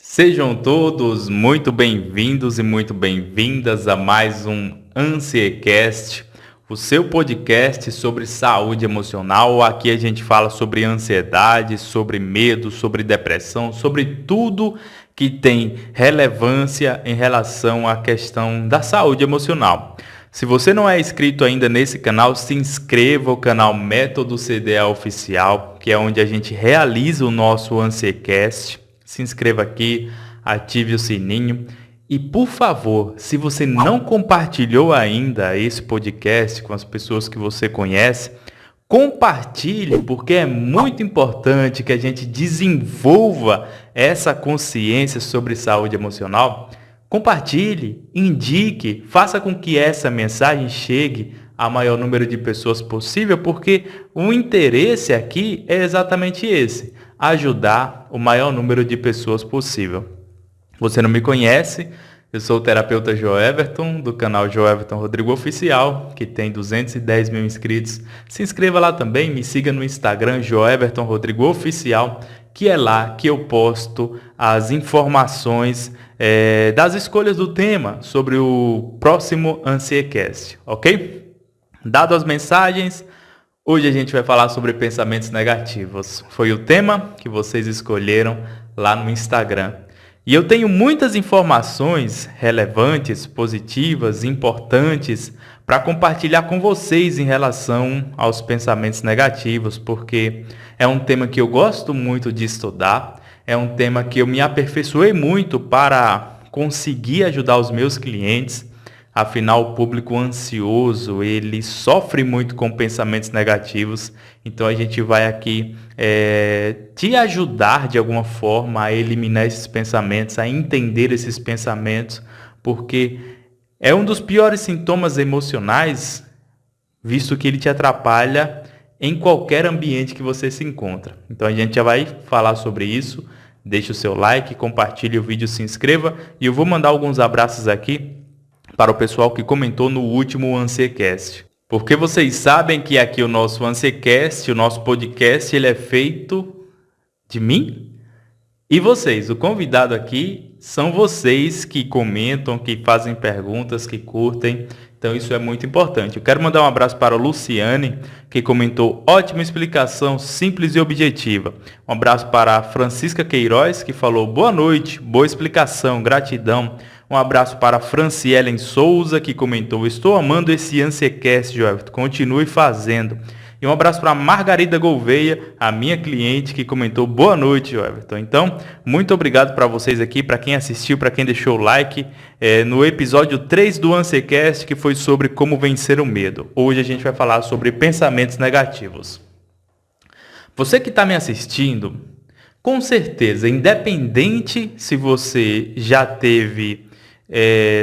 Sejam todos muito bem-vindos e muito bem-vindas a mais um Ansiecast, o seu podcast sobre saúde emocional. Aqui a gente fala sobre ansiedade, sobre medo, sobre depressão, sobre tudo que tem relevância em relação à questão da saúde emocional. Se você não é inscrito ainda nesse canal, se inscreva no canal Método CDA Oficial, que é onde a gente realiza o nosso Ansiecast. Se inscreva aqui, ative o sininho e, por favor, se você não compartilhou ainda esse podcast com as pessoas que você conhece, compartilhe, porque é muito importante que a gente desenvolva essa consciência sobre saúde emocional. Compartilhe, indique, faça com que essa mensagem chegue ao maior número de pessoas possível, porque o interesse aqui é exatamente esse: ajudar o maior número de pessoas possível. Você não me conhece? Eu sou o terapeuta João Everton, do canal João Everton Rodrigo Oficial, que tem 210 mil inscritos. Se inscreva lá também, me siga no Instagram, João Everton Rodrigo Oficial, que é lá que eu posto as informações das escolhas do tema sobre o próximo Ansiecast, ok? Dado as mensagens, hoje a gente vai falar sobre pensamentos negativos. Foi o tema que vocês escolheram lá no Instagram. E eu tenho muitas informações relevantes, positivas, importantes para compartilhar com vocês em relação aos pensamentos negativos, porque é um tema que eu gosto muito de estudar, é um tema que eu me aperfeiçoei muito para conseguir ajudar os meus clientes. Afinal, o público ansioso, ele sofre muito com pensamentos negativos. Então, a gente vai aqui te ajudar de alguma forma a eliminar esses pensamentos, a entender esses pensamentos, porque é um dos piores sintomas emocionais, visto que ele te atrapalha em qualquer ambiente que você se encontra. Então, a gente já vai falar sobre isso. Deixe o seu like, compartilhe o vídeo, se inscreva. E eu vou mandar alguns abraços aqui para o pessoal que comentou no último Ansiecast. Porque vocês sabem que aqui o nosso Ansiecast, o nosso podcast, ele é feito de mim e vocês. O convidado aqui são vocês que comentam, que fazem perguntas, que curtem. Então isso é muito importante. Eu quero mandar um abraço para a Luciane, que comentou: ótima explicação, simples e objetiva. Um abraço para a Francisca Queiroz, que falou: boa noite, boa explicação, gratidão. Um abraço para a Francielen Souza, que comentou: estou amando esse Ansiecast, Joel, continue fazendo. E um abraço para a Margarida Gouveia, a minha cliente, que comentou: boa noite, Everton. Então, muito obrigado para vocês aqui, para quem assistiu, para quem deixou o like no episódio 3 do Ansiecast, que foi sobre como vencer o medo. Hoje a gente vai falar sobre pensamentos negativos. Você que está me assistindo, com certeza, independente se você já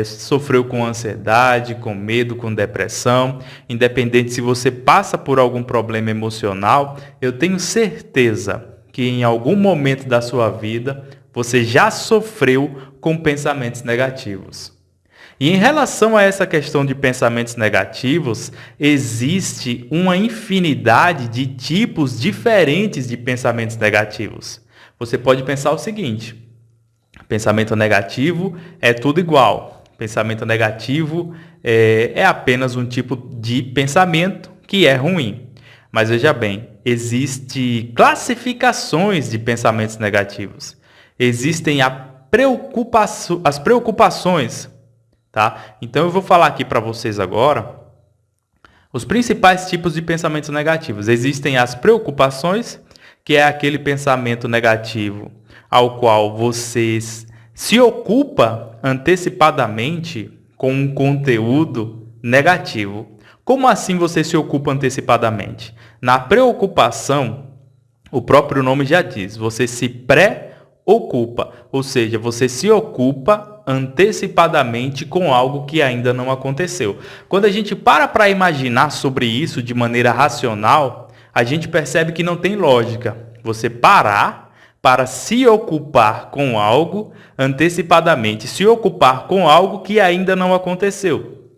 sofreu com ansiedade, com medo, com depressão, independente se você passa por algum problema emocional, eu tenho certeza que em algum momento da sua vida você já sofreu com pensamentos negativos. E em relação a essa questão de pensamentos negativos, existe uma infinidade de tipos diferentes de pensamentos negativos. Você pode pensar o seguinte: pensamento negativo é tudo igual. Pensamento negativo é apenas um tipo de pensamento que é ruim. Mas veja bem, existem classificações de pensamentos negativos. Existem as preocupações, tá? Então eu vou falar aqui para vocês agora os principais tipos de pensamentos negativos. Existem as preocupações, que é aquele pensamento negativo ao qual você se ocupa antecipadamente com um conteúdo negativo. Como assim você se ocupa antecipadamente? Na preocupação, o próprio nome já diz, você se pré-ocupa, ou seja, você se ocupa antecipadamente com algo que ainda não aconteceu. Quando a gente para imaginar sobre isso de maneira racional, a gente percebe que não tem lógica. Você parar para se ocupar com algo antecipadamente, se ocupar com algo que ainda não aconteceu.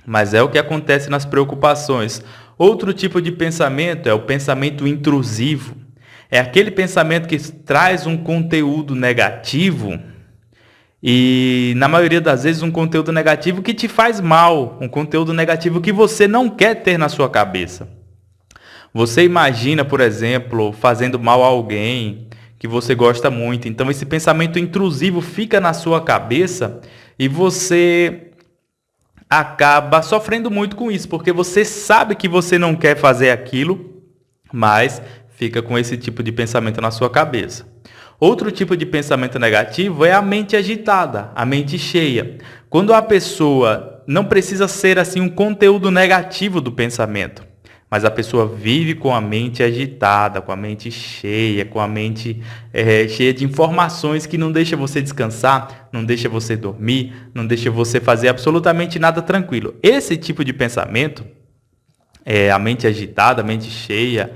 Mas é o que acontece nas preocupações. Outro tipo de pensamento é o pensamento intrusivo. É aquele pensamento que traz um conteúdo negativo E na maioria das vezes um conteúdo negativo que te faz mal, um conteúdo negativo que você não quer ter na sua cabeça. Você imagina, por exemplo, fazendo mal a alguém que você gosta muito. Então esse pensamento intrusivo fica na sua cabeça e você acaba sofrendo muito com isso, porque você sabe que você não quer fazer aquilo, mas fica com esse tipo de pensamento na sua cabeça. Outro tipo de pensamento negativo é a mente agitada, a mente cheia. Quando a pessoa não precisa ser assim um conteúdo negativo do pensamento, mas a pessoa vive com a mente agitada, com a mente cheia, com a mente cheia de informações que não deixa você descansar, não deixa você dormir, não deixa você fazer absolutamente nada tranquilo. Esse tipo de pensamento, a mente agitada, a mente cheia,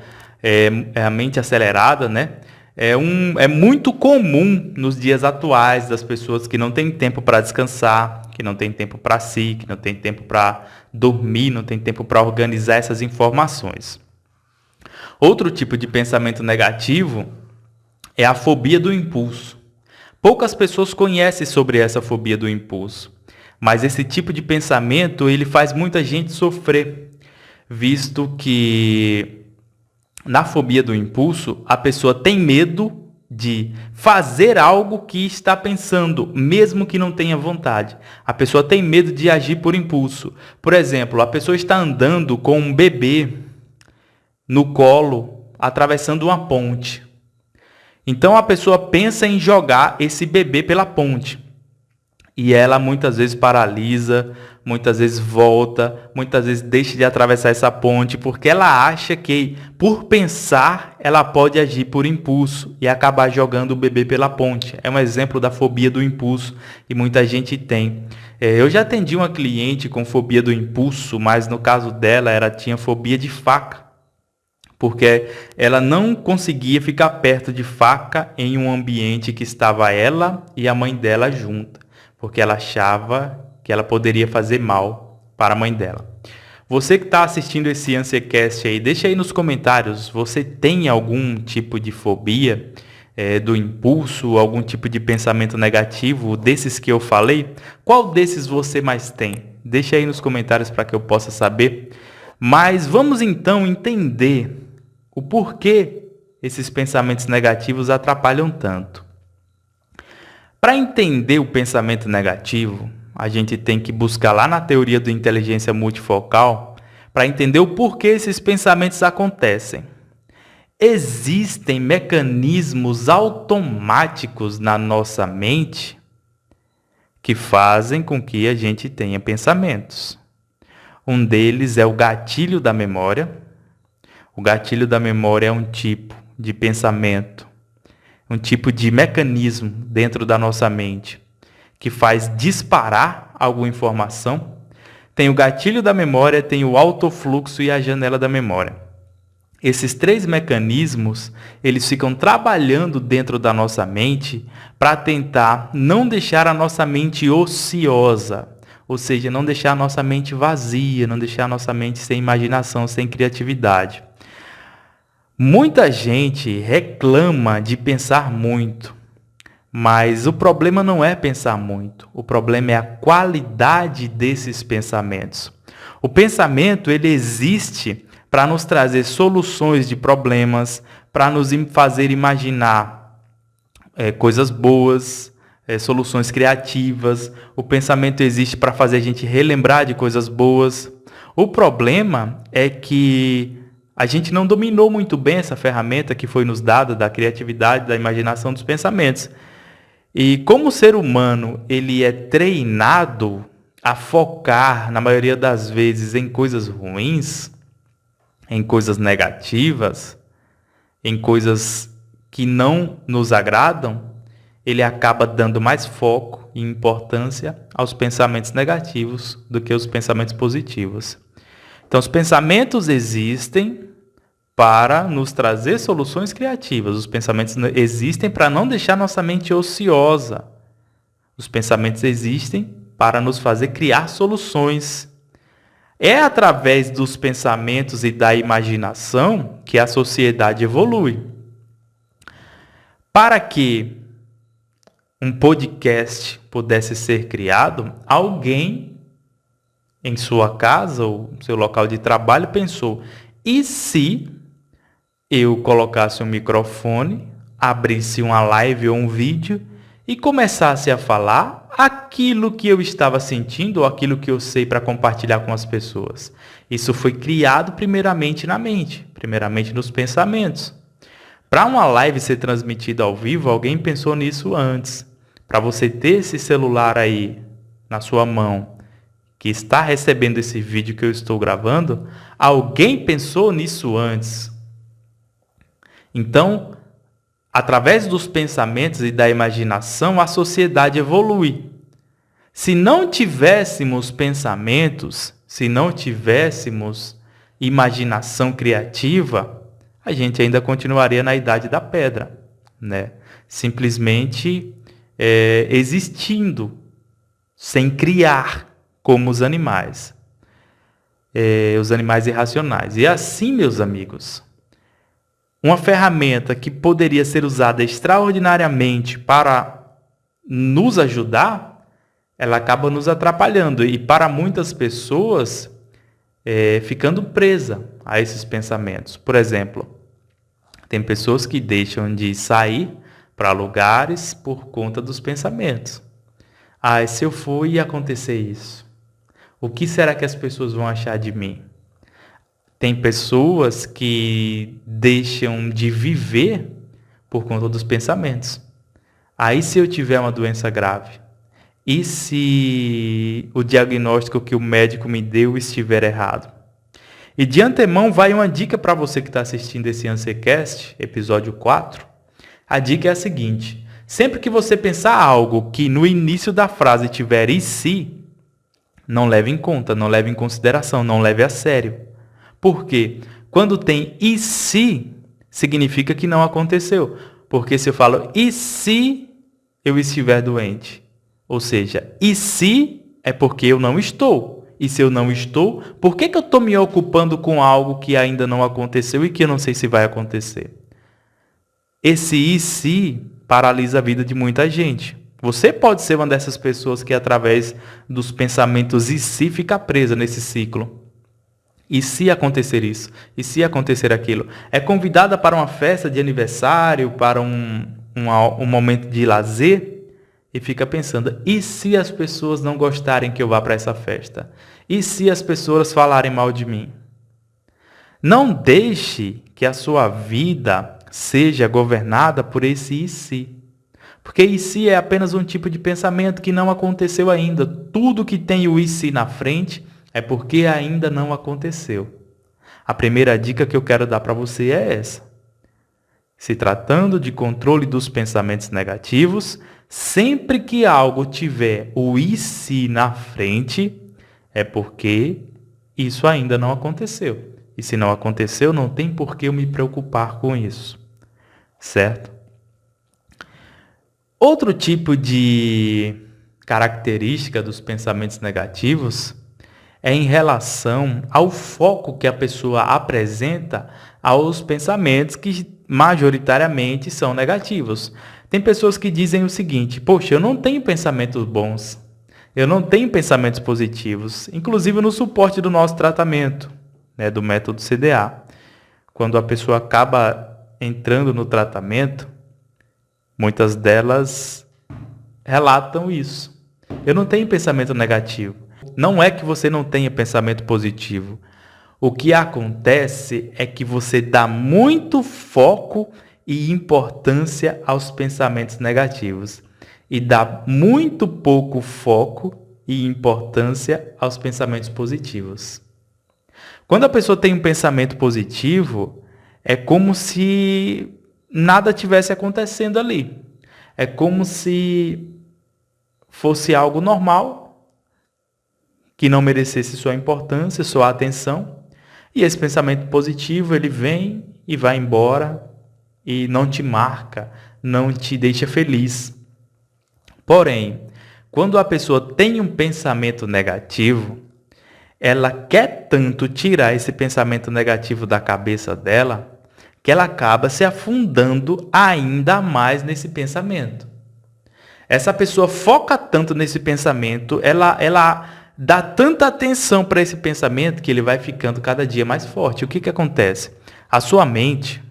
a mente acelerada, né? É muito comum nos dias atuais das pessoas que não têm tempo para descansar, que não têm tempo para si, que não têm tempo para dormir, não têm tempo para organizar essas informações. Outro tipo de pensamento negativo é a fobia do impulso. Poucas pessoas conhecem sobre essa fobia do impulso, mas esse tipo de pensamento ele faz muita gente sofrer, visto que na fobia do impulso, a pessoa tem medo de fazer algo que está pensando, mesmo que não tenha vontade. A pessoa tem medo de agir por impulso. Por exemplo, a pessoa está andando com um bebê no colo, atravessando uma ponte. Então a pessoa pensa em jogar esse bebê pela ponte. E ela muitas vezes paralisa, muitas vezes volta, muitas vezes deixa de atravessar essa ponte, porque ela acha que, por pensar, ela pode agir por impulso e acabar jogando o bebê pela ponte. É um exemplo da fobia do impulso que muita gente tem. Eu já atendi uma cliente com fobia do impulso, mas no caso dela, ela tinha fobia de faca, porque ela não conseguia ficar perto de faca em um ambiente que estava ela e a mãe dela juntas, porque ela achava que ela poderia fazer mal para a mãe dela. Você que está assistindo esse Ansiecast aí, deixa aí nos comentários, você tem algum tipo de fobia do impulso, algum tipo de pensamento negativo desses que eu falei? Qual desses você mais tem? Deixa aí nos comentários para que eu possa saber. Mas vamos então entender o porquê esses pensamentos negativos atrapalham tanto. Para entender o pensamento negativo, a gente tem que buscar lá na teoria da inteligência multifocal para entender o porquê esses pensamentos acontecem. Existem mecanismos automáticos na nossa mente que fazem com que a gente tenha pensamentos. Um deles é o gatilho da memória. O gatilho da memória é um tipo de pensamento, um tipo de mecanismo dentro da nossa mente que faz disparar alguma informação. Tem o gatilho da memória, tem o autofluxo e a janela da memória. Esses três mecanismos, eles ficam trabalhando dentro da nossa mente para tentar não deixar a nossa mente ociosa, ou seja, não deixar a nossa mente vazia, não deixar a nossa mente sem imaginação, sem criatividade. Muita gente reclama de pensar muito, mas o problema não é pensar muito, o problema é a qualidade desses pensamentos. O pensamento ele existe para nos trazer soluções de problemas, para nos fazer imaginar coisas boas, soluções criativas. O pensamento existe para fazer a gente relembrar de coisas boas. O problema é que a gente não dominou muito bem essa ferramenta que foi nos dada da criatividade, da imaginação dos pensamentos. E como o ser humano ele é treinado a focar, na maioria das vezes, em coisas ruins, em coisas negativas, em coisas que não nos agradam, ele acaba dando mais foco e importância aos pensamentos negativos do que aos pensamentos positivos. Então, os pensamentos existem para nos trazer soluções criativas. Os pensamentos existem para não deixar nossa mente ociosa. Os pensamentos existem para nos fazer criar soluções. É através dos pensamentos e da imaginação que a sociedade evolui. Para que um podcast pudesse ser criado, alguém em sua casa ou seu local de trabalho pensou: e se eu colocasse um microfone, abrisse uma live ou um vídeo e começasse a falar aquilo que eu estava sentindo ou aquilo que eu sei para compartilhar com as pessoas? Isso foi criado primeiramente na mente, primeiramente nos pensamentos. Para uma live ser transmitida ao vivo, alguém pensou nisso antes. Para você ter esse celular aí na sua mão, que está recebendo esse vídeo que eu estou gravando, alguém pensou nisso antes. Então, através dos pensamentos e da imaginação, a sociedade evolui. Se não tivéssemos pensamentos, se não tivéssemos imaginação criativa, a gente ainda continuaria na Idade da Pedra, né? Simplesmente existindo, sem criar, como os animais irracionais. E assim, meus amigos, uma ferramenta que poderia ser usada extraordinariamente para nos ajudar, ela acaba nos atrapalhando e para muitas pessoas ficando presa a esses pensamentos. Por exemplo, tem pessoas que deixam de sair para lugares por conta dos pensamentos. Ah, se eu for e acontecer isso, o que será que as pessoas vão achar de mim? Tem pessoas que deixam de viver por conta dos pensamentos. Aí se eu tiver uma doença grave, e se o diagnóstico que o médico me deu estiver errado? E de antemão vai uma dica para você que está assistindo esse Ansecast, episódio 4. A dica é a seguinte: sempre que você pensar algo que no início da frase tiver e se, não leve em conta, não leve em consideração, não leve a sério. Por quê? Quando tem e se, significa que não aconteceu. Porque se eu falo e se eu estiver doente? Ou seja, e se é porque eu não estou. E se eu não estou, por que eu estou me ocupando com algo que ainda não aconteceu e que eu não sei se vai acontecer? Esse e se paralisa a vida de muita gente. Você pode ser uma dessas pessoas que, através dos pensamentos e se, fica presa nesse ciclo. E se acontecer isso? E se acontecer aquilo? É convidada para uma festa de aniversário, para um momento de lazer, e fica pensando: e se as pessoas não gostarem que eu vá para essa festa? E se as pessoas falarem mal de mim? Não deixe que a sua vida seja governada por esse e se. Porque e se é apenas um tipo de pensamento que não aconteceu ainda. Tudo que tem o e se na frente é porque ainda não aconteceu. A primeira dica que eu quero dar para você é essa. Se tratando de controle dos pensamentos negativos, sempre que algo tiver o e se na frente, é porque isso ainda não aconteceu. E se não aconteceu, não tem por que eu me preocupar com isso. Certo? Outro tipo de característica dos pensamentos negativos é em relação ao foco que a pessoa apresenta aos pensamentos que majoritariamente são negativos. Tem pessoas que dizem o seguinte: poxa, eu não tenho pensamentos bons, eu não tenho pensamentos positivos, inclusive no suporte do nosso tratamento, né, do método CDA. Quando a pessoa acaba entrando no tratamento, muitas delas relatam isso. Eu não tenho pensamento negativo. Não é que você não tenha pensamento positivo. O que acontece é que você dá muito foco e importância aos pensamentos negativos e dá muito pouco foco e importância aos pensamentos positivos. Quando a pessoa tem um pensamento positivo, é como se nada tivesse acontecendo ali. É como se fosse algo normal, que não merecesse sua importância, sua atenção. E esse pensamento positivo, ele vem e vai embora e não te marca, não te deixa feliz. Porém, quando a pessoa tem um pensamento negativo, ela quer tanto tirar esse pensamento negativo da cabeça dela, que ela acaba se afundando ainda mais nesse pensamento. Essa pessoa foca tanto nesse pensamento, ela dá tanta atenção para esse pensamento que ele vai ficando cada dia mais forte. O que acontece? A sua mente,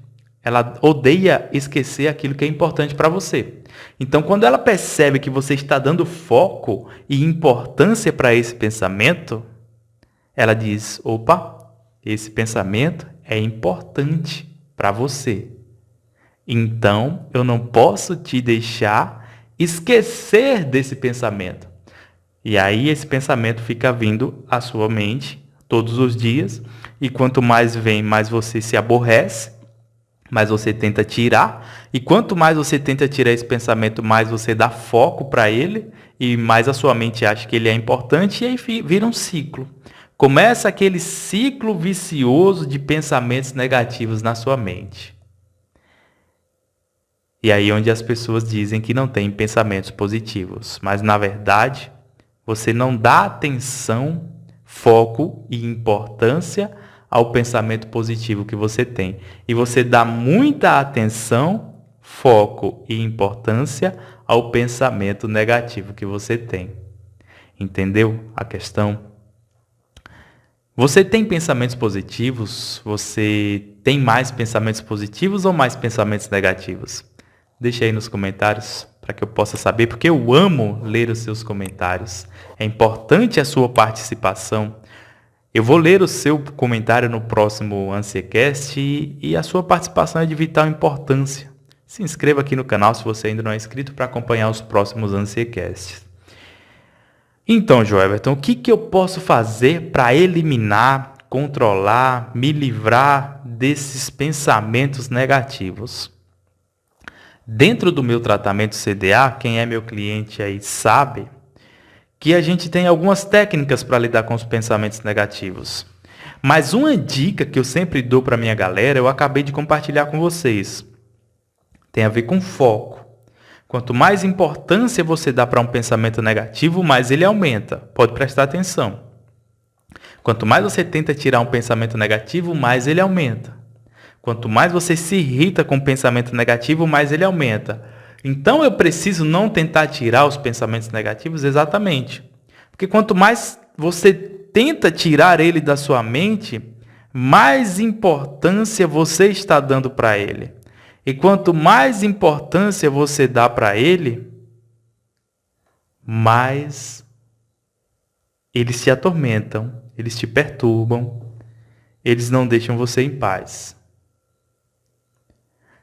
ela odeia esquecer aquilo que é importante para você. Então, quando ela percebe que você está dando foco e importância para esse pensamento, ela diz, opa, esse pensamento é importante para você. Então, eu não posso te deixar esquecer desse pensamento. E aí esse pensamento fica vindo à sua mente todos os dias. E quanto mais vem, mais você se aborrece, mais você tenta tirar. E quanto mais você tenta tirar esse pensamento, mais você dá foco para ele. E mais a sua mente acha que ele é importante. E aí vira um ciclo. Começa aquele ciclo vicioso de pensamentos negativos na sua mente. E aí onde as pessoas dizem que não tem pensamentos positivos. Mas na verdade, você não dá atenção, foco e importância ao pensamento positivo que você tem. E você dá muita atenção, foco e importância ao pensamento negativo que você tem. Entendeu a questão? Você tem pensamentos positivos? Você tem mais pensamentos positivos ou mais pensamentos negativos? Deixa aí nos comentários para que eu possa saber, porque eu amo ler os seus comentários. É importante a sua participação. Eu vou ler o seu comentário no próximo Ansiecast e a sua participação é de vital importância. Se inscreva aqui no canal se você ainda não é inscrito para acompanhar os próximos Ansiecasts. Então, Joelberton, o que eu posso fazer para eliminar, controlar, me livrar desses pensamentos negativos? Dentro do meu tratamento CDA, quem é meu cliente aí sabe que a gente tem algumas técnicas para lidar com os pensamentos negativos. Mas uma dica que eu sempre dou para minha galera, eu acabei de compartilhar com vocês. Tem a ver com foco. Quanto mais importância você dá para um pensamento negativo, mais ele aumenta. Pode prestar atenção. Quanto mais você tenta tirar um pensamento negativo, mais ele aumenta. Quanto mais você se irrita com o pensamento negativo, mais ele aumenta. Então eu preciso não tentar tirar os pensamentos negativos exatamente. Porque quanto mais você tenta tirar ele da sua mente, mais importância você está dando para ele. E quanto mais importância você dá para ele, mais eles te atormentam, eles te perturbam, eles não deixam você em paz.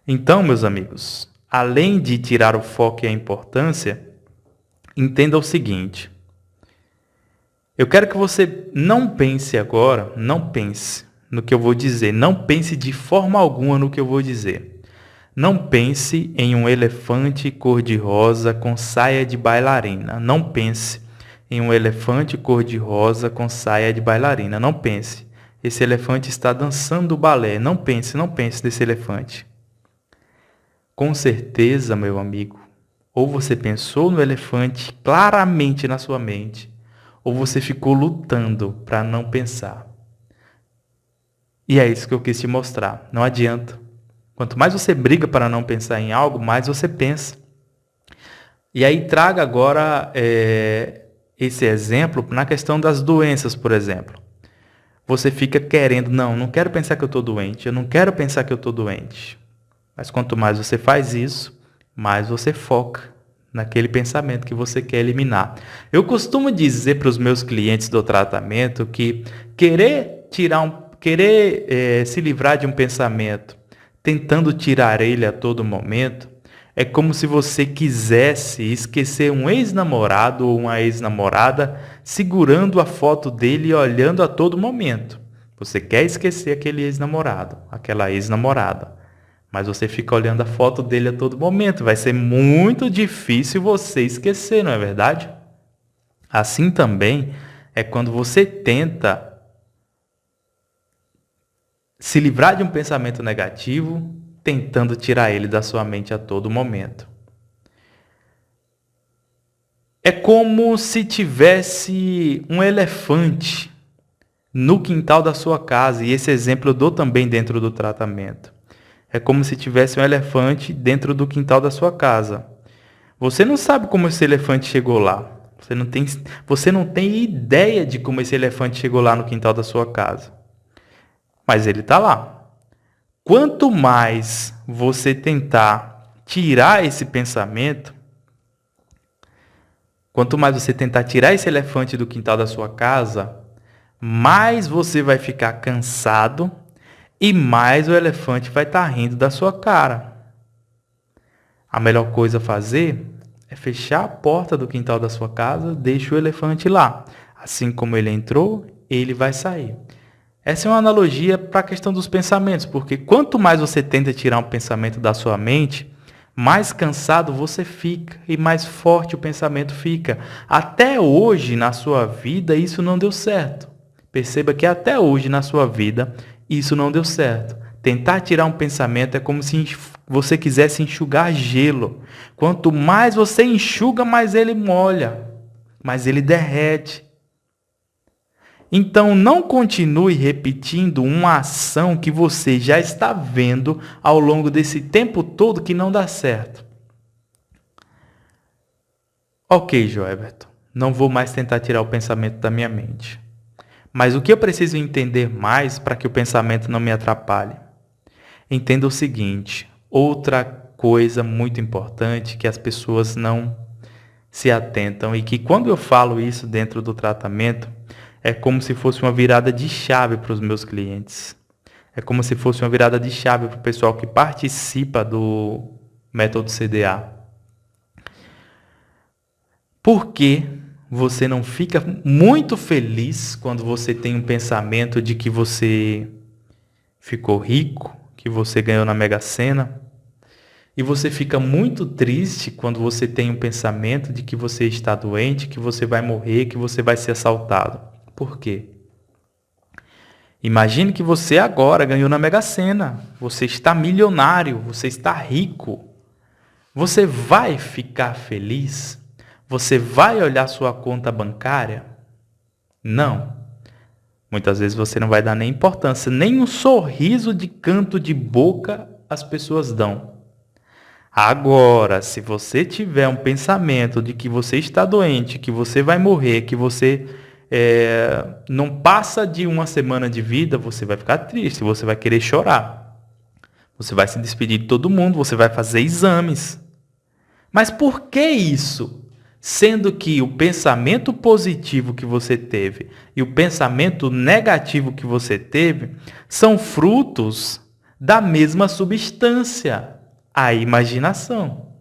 Então, meus amigos, além de tirar o foco e a importância, entenda o seguinte. Eu quero que você não pense agora, não pense no que eu vou dizer, não pense de forma alguma no que eu vou dizer. Não pense em um elefante cor-de-rosa com saia de bailarina. Não pense em um elefante cor-de-rosa com saia de bailarina. Não pense. Esse elefante está dançando balé. Não pense nesse elefante. Com certeza, meu amigo, ou você pensou no elefante claramente na sua mente, ou você ficou lutando para não pensar. E é isso que eu quis te mostrar. Não adianta. Quanto mais você briga para não pensar em algo, mais você pensa. E aí traga agora esse exemplo na questão das doenças, por exemplo. Você fica querendo, não quero pensar que eu estou doente, eu não quero pensar que eu estou doente. Mas quanto mais você faz isso, mais você foca naquele pensamento que você quer eliminar. Eu costumo dizer para os meus clientes do tratamento que querer se livrar de um pensamento, tentando tirar ele a todo momento, é como se você quisesse esquecer um ex-namorado ou uma ex-namorada segurando a foto dele e olhando a todo momento. Você quer esquecer aquele ex-namorado, aquela ex-namorada. Mas você fica olhando a foto dele a todo momento. Vai ser muito difícil você esquecer, não é verdade? Assim também é quando você tenta se livrar de um pensamento negativo, tentando tirar ele da sua mente a todo momento. É como se tivesse um elefante no quintal da sua casa. E esse exemplo eu dou também dentro do tratamento. É como se tivesse um elefante dentro do quintal da sua casa. Você não sabe como esse elefante chegou lá. Você não tem ideia de como esse elefante chegou lá no quintal da sua casa. Mas ele está lá. Quanto mais você tentar tirar esse pensamento, quanto mais você tentar tirar esse elefante do quintal da sua casa, mais você vai ficar cansado e mais o elefante vai estar rindo da sua cara. A melhor coisa a fazer é fechar a porta do quintal da sua casa, deixa o elefante lá. Assim como ele entrou, ele vai sair. Essa é uma analogia para a questão dos pensamentos, porque quanto mais você tenta tirar um pensamento da sua mente, mais cansado você fica e mais forte o pensamento fica. Até hoje na sua vida isso não deu certo. Perceba que até hoje na sua vida isso não deu certo. Tentar tirar um pensamento é como se você quisesse enxugar gelo. Quanto mais você enxuga, mais ele molha, mais ele derrete. Então, não continue repetindo uma ação que você já está vendo ao longo desse tempo todo que não dá certo. Ok, Joelberto, não vou mais tentar tirar o pensamento da minha mente. Mas o que eu preciso entender mais para que o pensamento não me atrapalhe? Entenda o seguinte, outra coisa muito importante que as pessoas não se atentam e que quando eu falo isso dentro do tratamento, é como se fosse uma virada de chave para os meus clientes. É como se fosse uma virada de chave para o pessoal que participa do método CDA. Por que você não fica muito feliz quando você tem um pensamento de que você ficou rico, que você ganhou na Mega Sena? E você fica muito triste quando você tem um pensamento de que você está doente, que você vai morrer, que você vai ser assaltado. Por quê? Imagine que você agora ganhou na Mega Sena. Você está milionário, você está rico. Você vai ficar feliz? Você vai olhar sua conta bancária? Não. Muitas vezes você não vai dar nem importância, nem um sorriso de canto de boca as pessoas dão. Agora, se você tiver um pensamento de que você está doente, que você vai morrer, que você não passa de uma semana de vida, você vai ficar triste, você vai querer chorar. Você vai se despedir de todo mundo, você vai fazer exames. Mas por que isso? Sendo que o pensamento positivo que você teve e o pensamento negativo que você teve são frutos da mesma substância, a imaginação.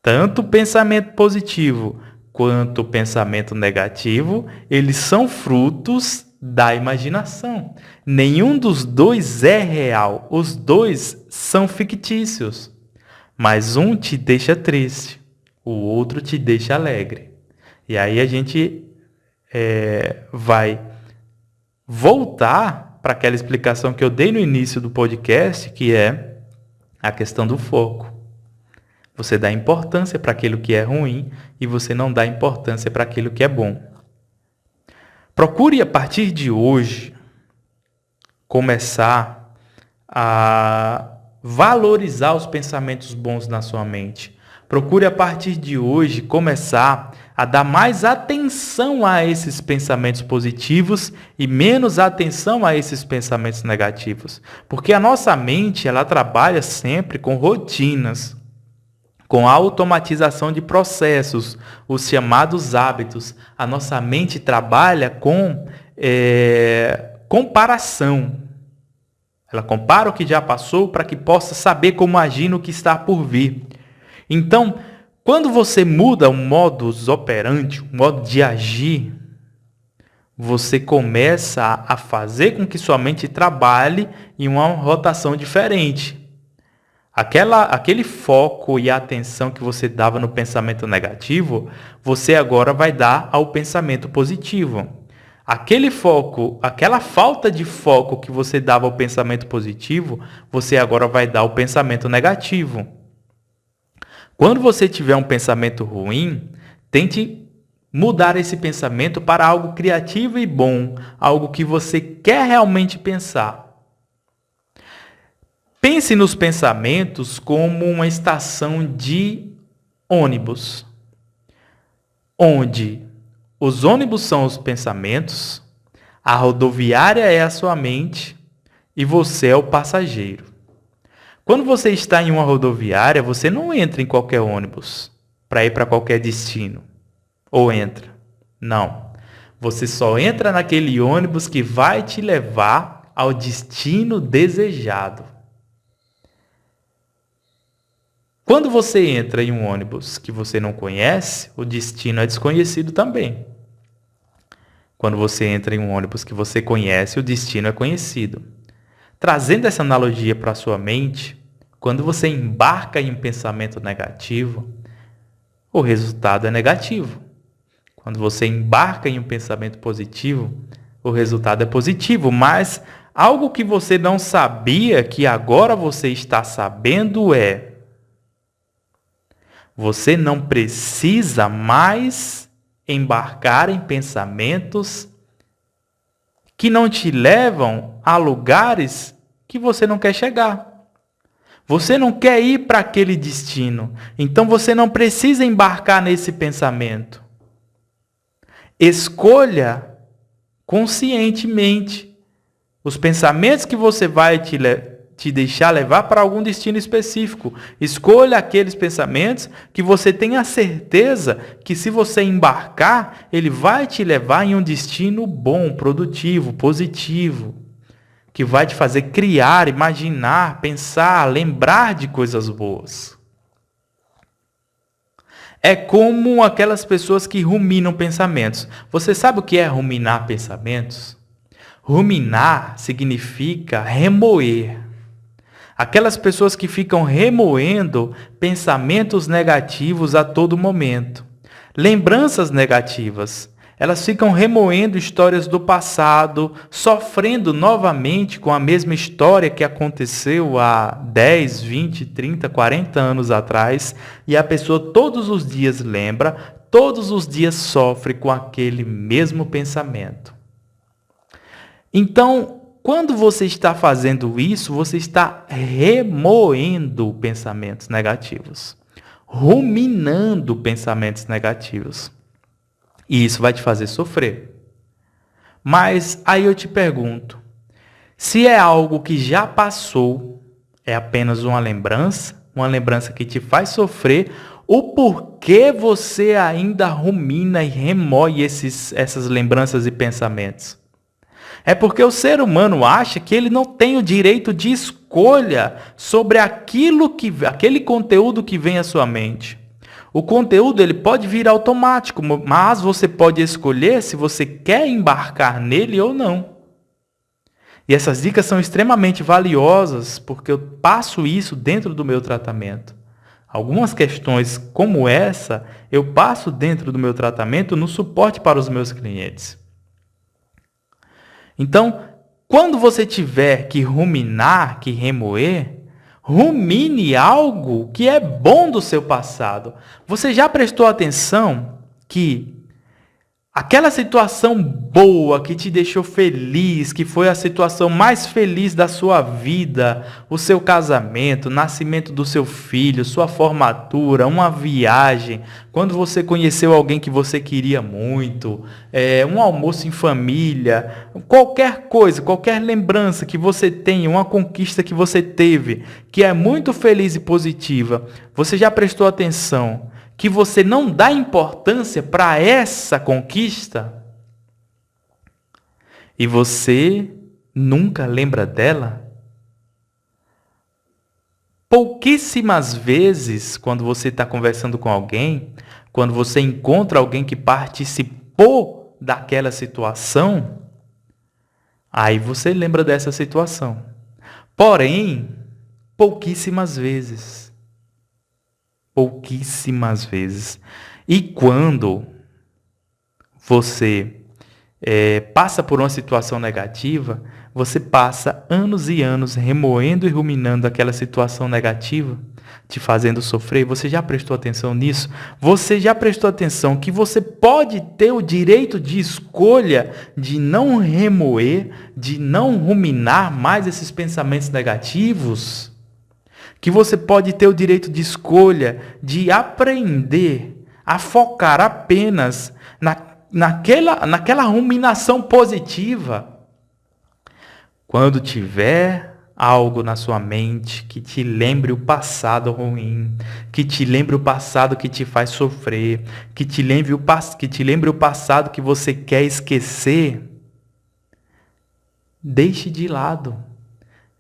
Tanto o pensamento positivo quanto o pensamento negativo, eles são frutos da imaginação. Nenhum dos dois é real, os dois são fictícios. Mas um te deixa triste, o outro te deixa alegre. E aí a gente vai voltar para aquela explicação que eu dei no início do podcast, que é a questão do foco. Você dá importância para aquilo que é ruim e você não dá importância para aquilo que é bom. Procure a partir de hoje começar a valorizar os pensamentos bons na sua mente. Procure a partir de hoje começar a dar mais atenção a esses pensamentos positivos e menos atenção a esses pensamentos negativos. Porque a nossa mente, ela trabalha sempre com rotinas, com a automatização de processos, os chamados hábitos. A nossa mente trabalha com comparação. Ela compara o que já passou para que possa saber como agir no que está por vir. Então, quando você muda o modus operandi, o modo de agir, você começa a fazer com que sua mente trabalhe em uma rotação diferente. Aquele foco e atenção que você dava no pensamento negativo, você agora vai dar ao pensamento positivo. Aquele foco, aquela falta de foco que você dava ao pensamento positivo, você agora vai dar ao pensamento negativo. Quando você tiver um pensamento ruim, tente mudar esse pensamento para algo criativo e bom, algo que você quer realmente pensar. Pense nos pensamentos como uma estação de ônibus, onde os ônibus são os pensamentos, a rodoviária é a sua mente e você é o passageiro. Quando você está em uma rodoviária, você não entra em qualquer ônibus para ir para qualquer destino. Ou entra. Não. Você só entra naquele ônibus que vai te levar ao destino desejado. Quando você entra em um ônibus que você não conhece, o destino é desconhecido também. Quando você entra em um ônibus que você conhece, o destino é conhecido. Trazendo essa analogia para a sua mente, quando você embarca em um pensamento negativo, o resultado é negativo. Quando você embarca em um pensamento positivo, o resultado é positivo. Mas algo que você não sabia, que agora você está sabendo é: você não precisa mais embarcar em pensamentos que não te levam a lugares que você não quer chegar. Você não quer ir para aquele destino. Então você não precisa embarcar nesse pensamento. Escolha conscientemente os pensamentos que você vai te deixar levar para algum destino específico. Escolha aqueles pensamentos que você tenha certeza que, se você embarcar, ele vai te levar em um destino bom, produtivo, positivo, que vai te fazer criar, imaginar, pensar, lembrar de coisas boas. É como aquelas pessoas que ruminam pensamentos. Você sabe o que é ruminar pensamentos? Ruminar significa remoer. Aquelas pessoas que ficam remoendo pensamentos negativos a todo momento. Lembranças negativas. Elas ficam remoendo histórias do passado, sofrendo novamente com a mesma história que aconteceu há 10, 20, 30, 40 anos atrás. E a pessoa todos os dias lembra, todos os dias sofre com aquele mesmo pensamento. Então, quando você está fazendo isso, você está remoendo pensamentos negativos, ruminando pensamentos negativos. E isso vai te fazer sofrer. Mas aí eu te pergunto, se é algo que já passou, é apenas uma lembrança que te faz sofrer, o porquê você ainda rumina e remoe essas lembranças e pensamentos? É porque o ser humano acha que ele não tem o direito de escolha sobre aquele conteúdo que vem à sua mente. O conteúdo ele pode vir automático, mas você pode escolher se você quer embarcar nele ou não. E essas dicas são extremamente valiosas porque eu passo isso dentro do meu tratamento. Algumas questões como essa eu passo dentro do meu tratamento no suporte para os meus clientes. Então, quando você tiver que ruminar, que remoer, rumine algo que é bom do seu passado. Você já prestou atenção que aquela situação boa que te deixou feliz, que foi a situação mais feliz da sua vida, o seu casamento, o nascimento do seu filho, sua formatura, uma viagem, quando você conheceu alguém que você queria muito, um almoço em família, qualquer coisa, qualquer lembrança que você tenha, uma conquista que você teve, que é muito feliz e positiva, você já prestou atenção que você não dá importância para essa conquista e você nunca lembra dela? Pouquíssimas vezes, quando você está conversando com alguém, quando você encontra alguém que participou daquela situação, aí você lembra dessa situação. Porém, pouquíssimas vezes. Pouquíssimas vezes. E quando você passa por uma situação negativa, você passa anos e anos remoendo e ruminando aquela situação negativa, te fazendo sofrer. Você já prestou atenção nisso? Você já prestou atenção que você pode ter o direito de escolha de não remoer, de não ruminar mais esses pensamentos negativos? que você pode ter o direito de escolha de aprender a focar apenas naquela ruminação positiva. Quando tiver algo na sua mente que te lembre o passado ruim, que te lembre o passado que te faz sofrer, que te lembre o passado que você quer esquecer, deixe de lado.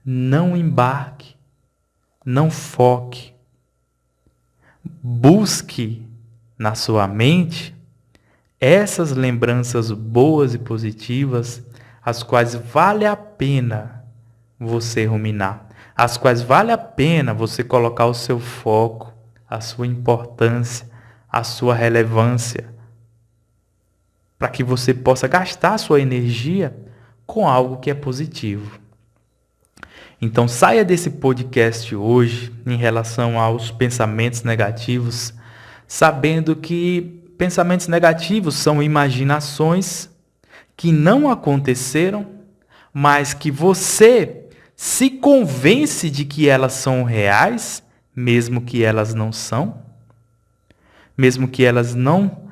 Não embarque. Não foque. Busque na sua mente essas lembranças boas e positivas, as quais vale a pena você ruminar, as quais vale a pena você colocar o seu foco, a sua importância, a sua relevância, para que você possa gastar a sua energia com algo que é positivo. Então saia desse podcast hoje em relação aos pensamentos negativos, sabendo que pensamentos negativos são imaginações que não aconteceram, mas que você se convence de que elas são reais, mesmo que elas não são, mesmo que elas não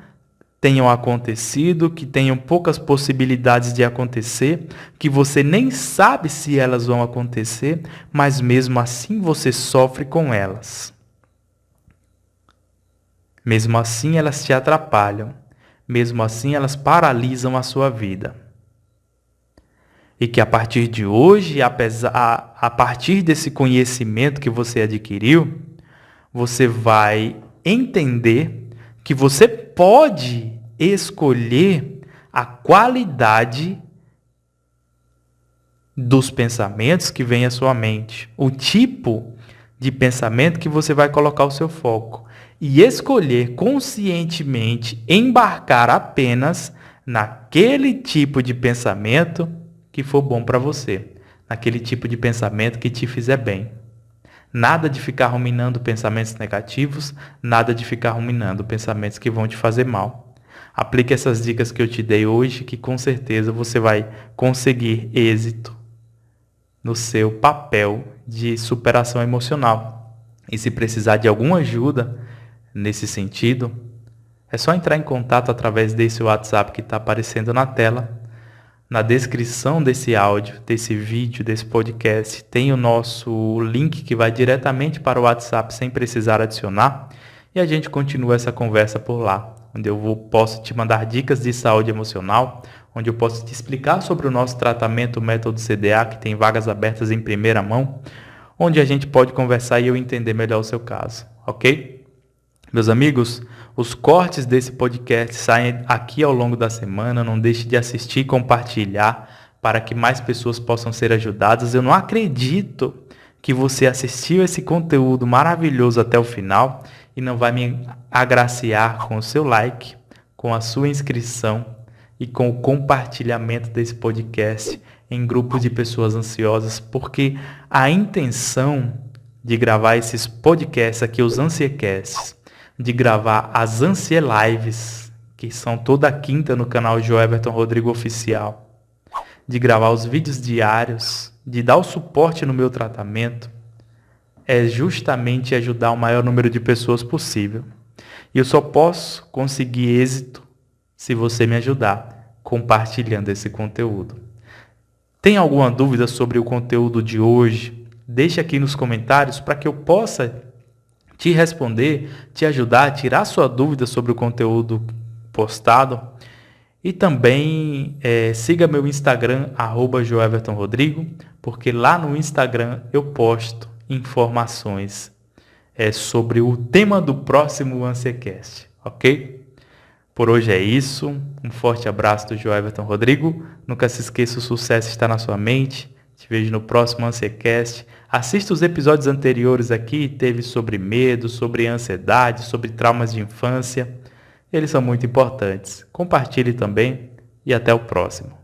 tenham acontecido, que tenham poucas possibilidades de acontecer, que você nem sabe se elas vão acontecer, mas mesmo assim você sofre com elas. Mesmo assim elas te atrapalham, mesmo assim elas paralisam a sua vida. E que a partir de hoje, a partir desse conhecimento que você adquiriu, você vai entender que você pode escolher a qualidade dos pensamentos que vem à sua mente, o tipo de pensamento que você vai colocar o seu foco e escolher conscientemente embarcar apenas naquele tipo de pensamento que for bom para você, naquele tipo de pensamento que te fizer bem. Nada de ficar ruminando pensamentos negativos, nada de ficar ruminando pensamentos que vão te fazer mal. Aplique essas dicas que eu te dei hoje, que com certeza você vai conseguir êxito no seu papel de superação emocional. E se precisar de alguma ajuda nesse sentido, é só entrar em contato através desse WhatsApp que está aparecendo na tela. Na descrição desse áudio, desse vídeo, desse podcast, tem o nosso link que vai diretamente para o WhatsApp sem precisar adicionar. E a gente continua essa conversa por lá, onde posso te mandar dicas de saúde emocional, onde eu posso te explicar sobre o nosso tratamento, o método CDA, que tem vagas abertas em primeira mão, onde a gente pode conversar e eu entender melhor o seu caso, ok? Meus amigos, os cortes desse podcast saem aqui ao longo da semana. Não deixe de assistir e compartilhar para que mais pessoas possam ser ajudadas. Eu não acredito que você assistiu esse conteúdo maravilhoso até o final e não vai me agraciar com o seu like, com a sua inscrição e com o compartilhamento desse podcast em grupos de pessoas ansiosas, porque a intenção de gravar esses podcasts aqui, os Ansiecasts, de gravar as Ansie Lives, que são toda quinta no canal João Everton Rodrigo Oficial, de gravar os vídeos diários, de dar o suporte no meu tratamento, é justamente ajudar o maior número de pessoas possível. E eu só posso conseguir êxito se você me ajudar compartilhando esse conteúdo. Tem alguma dúvida sobre o conteúdo de hoje? Deixe aqui nos comentários para que eu possa te responder, te ajudar a tirar sua dúvida sobre o conteúdo postado. E também siga meu Instagram, @joevertonrodrigo, porque lá no Instagram eu posto informações sobre o tema do próximo Ansiecast, ok? Por hoje é isso. Um forte abraço do João Everton Rodrigo. Nunca se esqueça, o sucesso está na sua mente. Te vejo no próximo Ansiecast. Assista os episódios anteriores aqui, teve sobre medo, sobre ansiedade, sobre traumas de infância. Eles são muito importantes. Compartilhe também e até o próximo.